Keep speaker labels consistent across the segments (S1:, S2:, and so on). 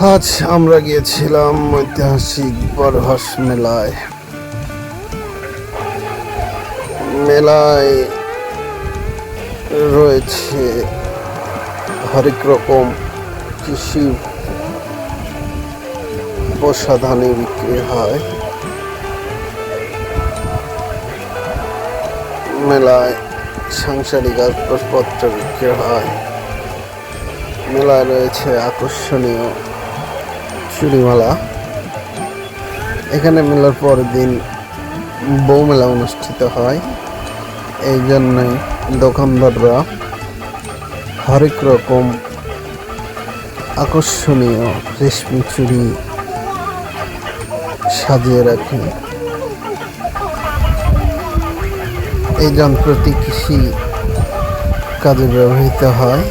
S1: আজ আমরা গিয়েছিলাম ঐতিহাসিক বরহাস মেলায়। মেলায় রয়েছে হরেক রকম কৃষি প্রসাধনী বিক্রি হয়। মেলায় সাংসারিক আসবাবপত্র বিক্রি হয়। মেলায় রয়েছে আকর্ষণীয় চুড়িমালা। এখানে মেলার পরের দিন বউ মেলা অনুষ্ঠিত হয়। এই জন্যই দোকানদাররা হরেক রকম আকর্ষণীয় রেশমি চুড়ি সাজিয়ে রাখে। এই যন্ত্রটি কৃষি কাজে ব্যবহৃত হয়।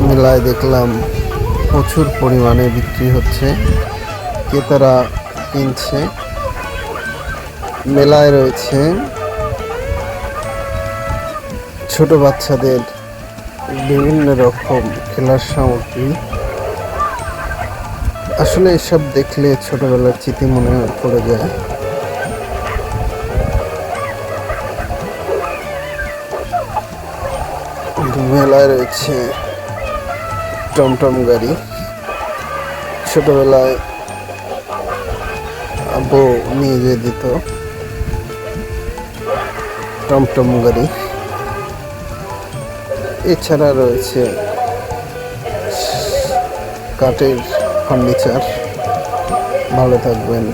S1: মেলায় দেখলাম প্রচুর পরিমাণে বিক্রি হচ্ছে, ক্রেতারা কিনছে। মেলায় রয়েছে ছোট বাচ্চাদের বিভিন্ন রকম খেলার সামগ্রী। আসলে এসব দেখলে ছোটবেলার স্মৃতি মনে পড়ে যায়। মেলায় রয়েছে টমটম গাড়ি। ছোটবেলায় আব্বু নিয়ে যেয়ে দিত টমটম গাড়ি। এছাড়া রয়েছে কাঠের ফার্নিচার। ভালো থাকবেন।